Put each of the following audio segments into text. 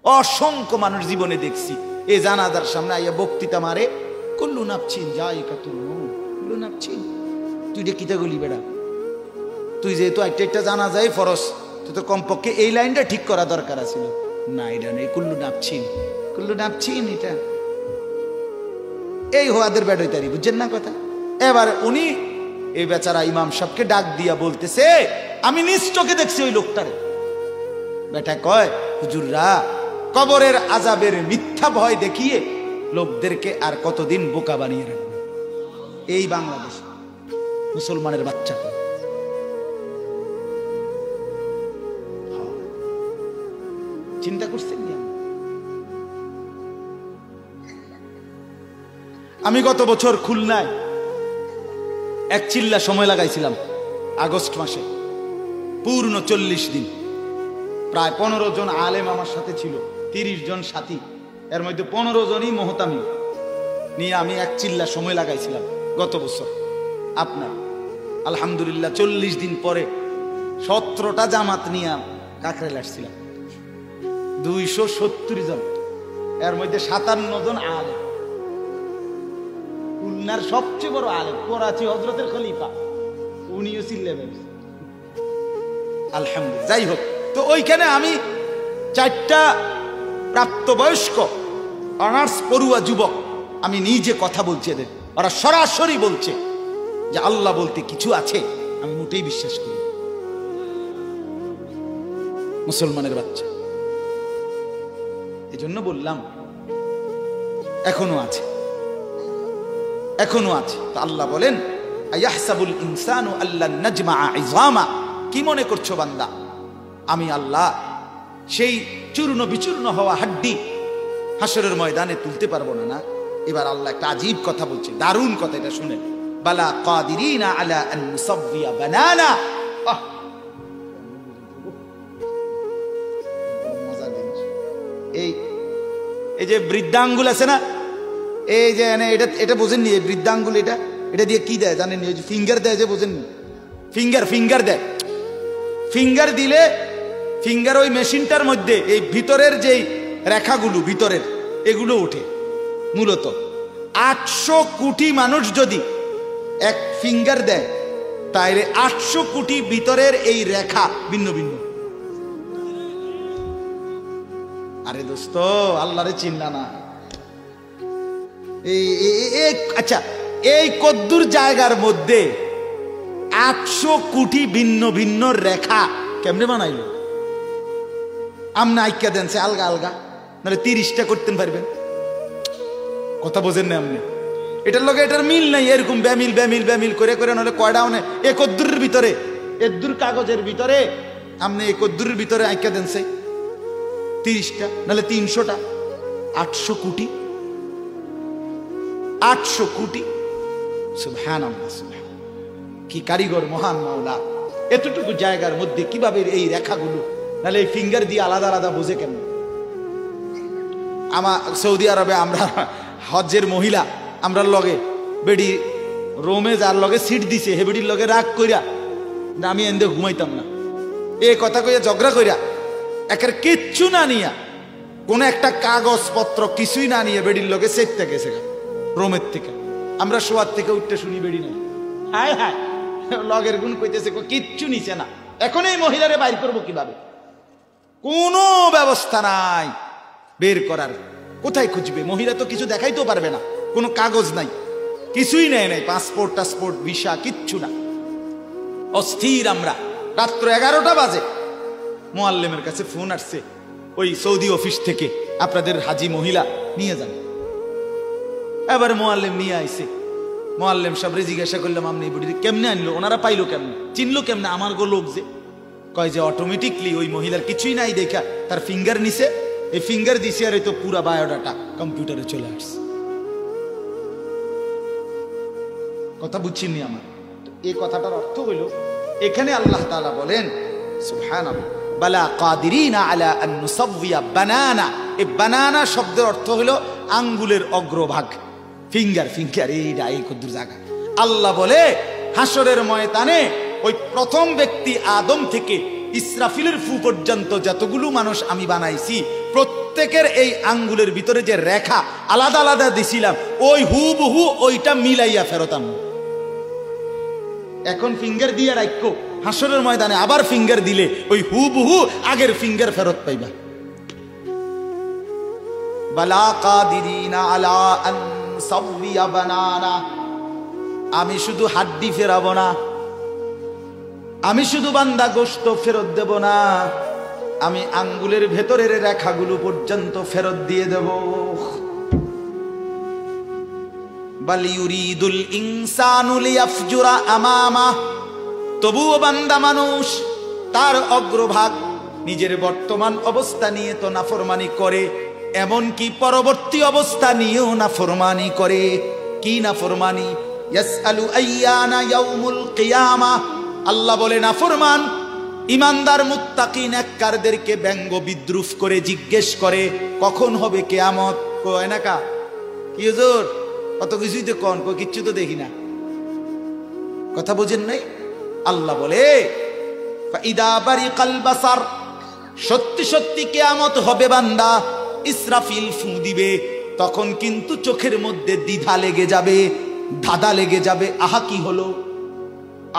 অসংখ্য মানুষ জীবনে দেখছি এই জানাজার সামনে আইয়া বক্তৃতা মারে, কুল্লু নাফসিন যায়িকাতুল মউত, কুল্লু নাফসিন। তুই এটা কিতা গলি বেড়া, তুই যেহেতু একটা জানাজাই ফরজ, তুই তো কমপক্ষে এই লাইনটা ঠিক করা দরকার আছিল না। এটা নেই, কুল্লু নাফসিন, কুল্লু নাফসিন, এটা এই হোয়াদের বেড়াইতারি, বুঝছেন না কথা। এবার উনি এই বেচারা ইমাম সাহেবকে ডাক দিয়া বলতেছে, আমি নিজ চোখে দেখছি ওই লোকটারে। বেটা কয়, হুজুররা কবরের আযাবের মিথ্যা ভয় দেখিয়ে লোকদেরকে আর কতদিন বোকা বানিয়ে রাখবে এই বাংলাদেশ মুসলমানের বাচ্চা। চিন্তা করছেন? আমি গত বছর খুলনায় এক চিল্লা সময় লাগাইছিলাম, আগস্ট মাসে, পূর্ণ 40 দিন। প্রায় 15 জন আলেম আমার সাথে ছিল, 30 জন সাথী, এর মধ্যে 15 জনই মোহতামিম নিয়ে আমি এক চিল্লা সময় লাগাইছিলাম গত বছর। আপনার আলহামদুলিল্লাহ 40 দিন পরে 17টা জামাত নিয়ে কাকরাইল আসছিলাম, 270 জন, এর মধ্যে 57 জন আলেম। খুলনার সবচেয়ে বড় আলেম করাচি হযরতের খলিফা, উনিও চিল্লেবেন আলহামদুলিল্লাহ। যাই হোক, তো ওইখানে আমি 4টা প্রাপ্তবয়স্ক অনার্স পড়ুয়া যুবক, আমি নিজে কথা বলছি এদের, ওরা সরাসরি বলছে যে আল্লাহ বলতে কিছু আছে। আমি মোটেই বিশ্বাস করি, মুসলমানের বাচ্চা। এই জন্য বললাম এখনো আছে, এখনো আছে। তো আল্লাহ বলেন, আয়াহসাবুল ইনসানু আল্লান নাজমাআ ইযামা, কি মনে করছো বান্দা আমি আল্লাহ সেই চূর্ণ বিচূর্ণ হওয়া হাড্ডি হাসরের ময়দানে তুলতে পারবো না? না। এবার আল্লাহ একটা আজীব কথা বলছে, দারুণ কথা, এটা শুনেন। বালা কাদিরিনা আলা আন নুসাব্বিয়া বানানা। এই যে বৃদ্ধাঙ্গুল আছে না, এই যে এটা বোঝেননি, এই বৃদ্ধাঙ্গুল এটা দিয়ে কি দেয় জানেননি? ওই যে ফিঙ্গার দেয়, যে বোঝেননি, ফিঙ্গার দেয়। ফিঙ্গার দিলে ফিঙ্গার ওই মেশিনটার মধ্যে এই ভিতরের যেই রেখাগুলো ভিতরের এগুলো ওঠে। মূলত 800 কোটি মানুষ যদি এক ফিঙ্গার দেয়, তাইলে 800 কোটি ভিতরের এই রেখা ভিন্ন ভিন্ন। আরে দোস্ত, আল্লাহরে চিন্তা না। আচ্ছা, এই কদ্দুর জায়গার মধ্যে 800 কোটি ভিন্ন ভিন্ন রেখা কেমনে বানাইল? আমনা আইক্যা দেন সে আলগা আলগা, নাহলে 30টা করতে পারবেন। কথা বোঝেন না আপনি? এটার লগে এটার মিল নাই, এরকম ব্যামিল ব্যামিল ব্যামিল করে করে, নাহলে কয়টা মানে এক কদ্দুরের ভিতরে, এদ্দুর কাগজের ভিতরে আপনি এই কদ্দুরের ভিতরে আইক্যা দেন সে 30টা, নাহলে 300টা। 800 কোটি, 800 কোটি। সুবহানাল্লাহ, সুবহানাল্লাহ, কি কারিগর মহান মাওলা! এতটুকু জায়গার মধ্যে কিভাবে এই রেখাগুলো, নাহলে এই ফিঙ্গার দিয়ে আলাদা আলাদা বোঝে কেন? আমার সৌদি আরবে আমরা হজ্জের মহিলা, আমরা লগে বেডি রোমে যার লগে সিট দিছে, হে বেডির লগে রাগ কইরা আমি এন্দে ঘুমাইতাম না, এই কথা কইয়া ঝগড়া কইরা একের কিচ্ছু না নিয়া, কোন একটা কাগজপত্র কিছুই না নিয়ে বেডির লগে সেটতে গেছে রোমের থেকে। আমরা শোয়ার থেকে উঠতে শুনি বেডি নাই, হায় হায়, লগের গুণ কইতেছে কিচ্ছু নিছে না। এখন এই মহিলারে বাইর করবো কিভাবে? কোনো ব্যবস্থা নাই বের করার। কোথায় খুঁজবে? মহিলা তো কিছু দেখাইতেও পারবে না, কোনো কাগজ নাই, কিছুই নেয় নাই, পাসপোর্ট টাসপোর্ট ভিসা কিচ্ছু না। অস্থির আমরা। রাত্র 11টা বাজে মুআল্লিমের কাছে ফোন আসছে ওই সৌদি অফিস থেকে, আপনাদের হাজি মহিলা নিয়ে যান। এবার মুআল্লিম নিয়ে আইছে। মুআল্লিম সাহেব জিজ্ঞাসা করলাম, আপনি বুড়ি কেমনে আনলো? ওনারা পাইলো কেমনে, চিনলো কেমনে? আমার গো লোক যে কয় যে অটোমেটিকলি ওই মহিলার কিছুই নাই দেখা তার ফিঙ্গার নিছে, এই ফিঙ্গার দিছে, আর এই তো পুরা বায়োডাটা কম্পিউটারে চলে আসছে। কথা বুঝছিনি আমার? এই কথাটার অর্থ হইল, এখানে আল্লাহ তাআলা বলেন সুবহানাল্লাহ, বালা কাদিরিনা আলা আন নুসাব্বিয়া বানানা। এই বানানা শব্দের অর্থ হলো আঙ্গুলের অগ্রভাগ, ফিঙ্গার। ফিঙ্গার এইটা এই কদ্দুর জায়গা। আল্লাহ বলে হাসরের ময়দানে ওই প্রথম ব্যক্তি আদম থেকে ইসরাফিলের ফু পর্যন্ত যতগুলো মানুষ আমি বানাইছি, প্রত্যেকের এই আঙ্গুলের ভিতরে যে রেখা আলাদা আলাদা দিছিলাম, ওই হুবহু ওইটা মিলাইয়া ফেরতাম। এখন ফিঙ্গার দিয়ে রাখো, হাসরের ময়দানে আবার ফিঙ্গার দিলে ওই হুবহু আগের ফিঙ্গার ফেরত পাইবা। বালা কাদিরিনা আলা আন সাওয়িয়া বানানা, আমি শুধু হাড্ডি ফেরাবো না, আমি শুধু বান্দা গোশত ফেরত দেব না, আমি আঙ্গুলের ভেতরের রেখাগুলো পর্যন্ত ফেরত দিয়ে দেব। বাল ইউরিদুল ইনসানু লিয়াফজুরা আমামা, তবুও বান্দা মানুষ তার অগ্রভাগ নিজের বর্তমান অবস্থা নিয়ে তো নাফরমানি করে, এমনকি পরবর্তী অবস্থা নিয়েও নাফরমানি করে। কি নাফরমানি? ইয়াসআলু আইয়ানা ইয়াউমুল কিয়ামাহ, আল্লাহ বলে নাফরমান ইমানদার মুত্তাকি নেককারদেরকে ব্যঙ্গ বিদ্রুপ করে জিজ্ঞেস করে কখন হবে কিয়ামত। কয় না কা কি হুজুর, কত কিছুই তো কোন, কই কিচ্ছু তো দেখি না, কথা বুঝেন নাই? আল্লাহ বলে ফাইদা বারিকাল বাসার, সত্যি সত্যি কিয়ামত হবে বান্দা, ইসরাফিল ফু দিবে, তখন কিন্তু চোখের মধ্যে দ্বিধা লেগে যাবে, ধাঁধা লেগে যাবে। আহা কি হলো,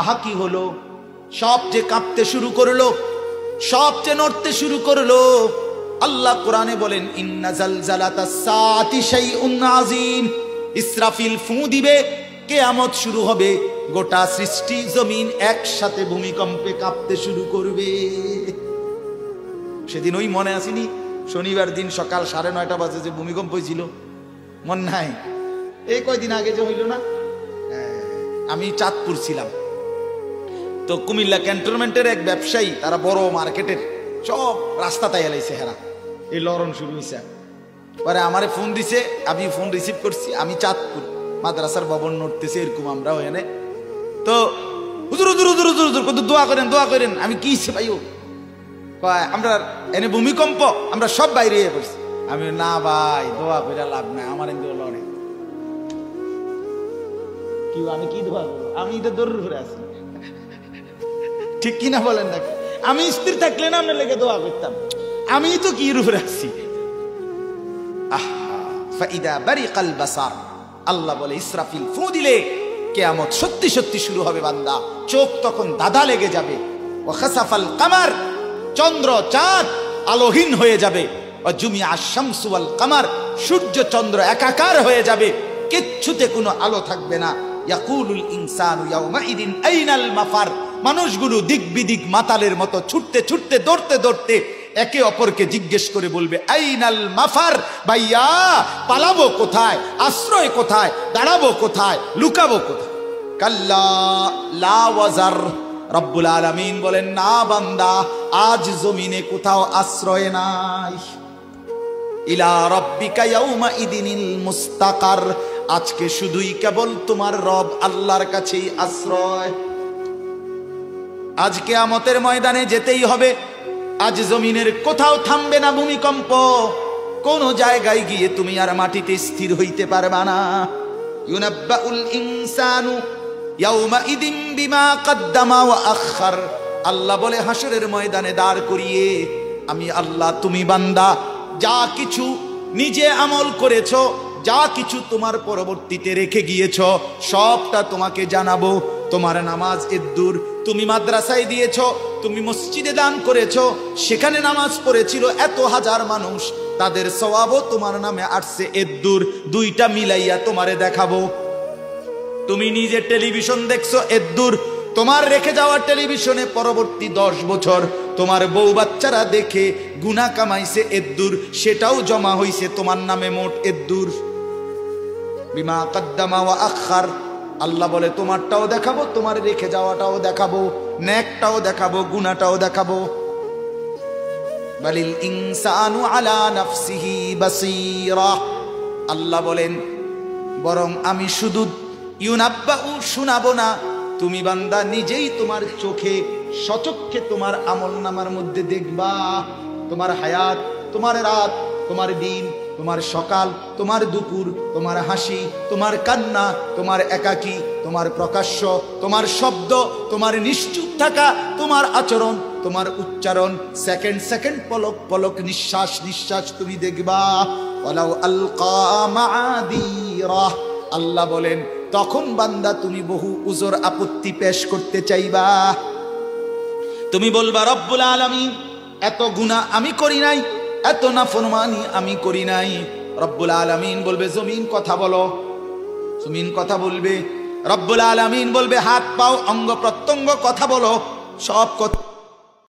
আহা কি হলো, সব যে কাঁপতে শুরু করলো, সব যে নড়তে শুরু করলো। আল্লাহ কোরআনে বলেন ইন্না জালজালাতাস সাআতি শাইউন আযীম, ইসরাফিল ফু দিবে, কিয়ামত শুরু হবে, গোটা সৃষ্টি জমিন একসাথে ভূমিকম্পে কাঁপতে শুরু করবে। সেদিন ওই মনে আসেনি, শনিবার দিন সকাল 9:30 বাজে যে ভূমিকম্প হয়েছিল, মন নাই? এই কয়দিন আগে যে হইল না, আমি চাঁদপুর ছিলাম, তো কুমিল্লা ক্যান্টনমেন্টের এক ব্যবসায়ী, তারা বড় মার্কেটের সব রাস্তা তাই এলাইছে, হেরা এই লরণ শুরু হয়েছে। পরে আমারে ফোন দিছে, আমি ফোন রিসিভ করছি, আমি চাঁদপুর মাদ্রাসার ভবন নড়তেছে এরকম আমরাও এনে, তো হুজুর হুজুর হুজুর হুজুর হুজুর কত দোয়া করেন দোয়া করেন। আমি কি ভাইও কয় আমরা এনে ভূমিকম্প, আমরা সব বাইরে পড়ছি। আমি না ভাই দোয়া করে লাভ নাই, আমার এনে লড়ে কি, আমি কি দোয়া করবো, আমি এটা দৌড় ঘুরে আছি, ঠিক কিনা বলেন নাকি? আমি স্থির থাকলে না আপনার লেগে দোয়া করতাম, আমি তো কি রূপে আছি। ফাইদা বারিকাল বাসার, আল্লাহ বলে ইসরাফিল ফু দিলে কিয়ামত সত্যি সত্যি শুরু হবে বান্দা, চোখ তখন দাদা লেগে যাবে। ওয়া খাসাফাল কামার, চন্দ্র চাঁদ আলোহীন হয়ে যাবে। ওয়া জুমিআ শামসু ওয়াল কামার, সূর্য চন্দ্র একাকার হয়ে যাবে, কিচ্ছুতে কোনো আলো থাকবে না। ইয়াকুলুল ইনসানু ইয়াউমাইদিন আইনাল মাফার, মানুষগুলো দিক বিদিক মাতালের মতো ছুটতে ছুটতে দৌড়তে দৌড়তে একে অপরকে জিজ্ঞেস করে বলবে আইনাল মাফার, ভাইয়া পালাবো কোথায়, আশ্রয় কোথায়, দাঁড়াবো কোথায়, লুকাবো কোথায়? কাল্লা লা ওয়াজার, রব্বুল আলামিন বলেন না বান্দা, আজ জমিনে কোথাও আশ্রয় নাই। ইলা রব্বিকা ইয়াউমাইদিনিল মুস্তাকার, আজকে শুধুই কেবল তোমার রব আল্লাহর কাছেই আশ্রয়। আজ কিয়ামতের ময়দানে যেতেই হবে, আজ জমিনের কোথাও থামবে না ভূমিকম্প, কোন জায়গায় গিয়ে তুমি আর মাটিতে স্থির হইতে পারবা না। ইউনাব্বাউল ইনসানু ইয়াউমাইদিন বিমা কদ্দামা ওয়া আখার, আল্লাহ বলে হাসরের ময়দানে দাঁড় করিয়ে আমি আল্লাহ, তুমি বান্দা যা কিছু নিজে আমল করেছো, যা কিছু তোমার পরবর্তীতে রেখে গিয়েছ, সবটা তোমাকে জানাবো। তোমার নামাজ এদ্দুর, তুমি মাদ্রাসায় দিয়েছ, তুমি মসজিদে দান করেছ, সেখানে নামাজ পড়েছিল এত হাজার মানুষ, তাদের সওয়াবও তোমার নামে আসছে এদ্দুর, দুইটা মিলাইয়া তোমারে দেখাবো। তুমি নিজে টেলিভিশন দেখছো এদ্দুর, তোমার রেখে যাওয়া টেলিভিশনে পরবর্তী 10 বছর তোমার বউ বাচ্চারা দেখে গুনাহ কামাইছে এদ্দুর, সেটাও জমা হইছে তোমার নামে মোট এদ্দুর। বিমা কদ্দামা ওয়া আখার, আল্লাহ বলে তোমারটাও দেখাবো, তোমার রেখে যাওয়াটাও দেখাবো, নেকটাও দেখাবো, গুনাহটাও দেখাবো। বালিল ইনসানু আলা নাফসিহি বাসীরা, আল্লাহ বলেন বরং আমি শুধু ইউনাব্বাউ শোনাবো না, তুমি বান্দা নিজেই তোমার চোখে সচক্ষে তোমার আমলনামার মধ্যে দেখবা। তোমার হায়াত, তোমার রাত, তোমার দিন, তোমার সকাল, তোমার দুপুর, তোমার হাসি, তোমার কান্না, তোমার একাকী, তোমার প্রকাশ্য, তোমার শব্দ, তোমার নিশ্চুপ থাকা, তোমার আচরণ, তোমার উচ্চারণ, সেকেন্ড সেকেন্ড পলক পলক, নিঃশ্বাস নিঃশ্বাস তুমি দেখবা। ওয়ালাউ আলকা মাআদিরা, আল্লাহ বলেন তখন বান্দা তুমি বহু উজর আপত্তি পেশ করতে চাইবা। তুমি বলবা রব্বুল আলামিন এত গুনাহ আমি করি নাই, এত নাফরমানি আমি করি নাই। রব্বুল আলামিন বলবে জমিন কথা বলো, জমিন কথা বলবে। রব্বুল আলামিন বলবে হাত পাও অঙ্গ প্রত্যঙ্গ কথা বলো, সব কথা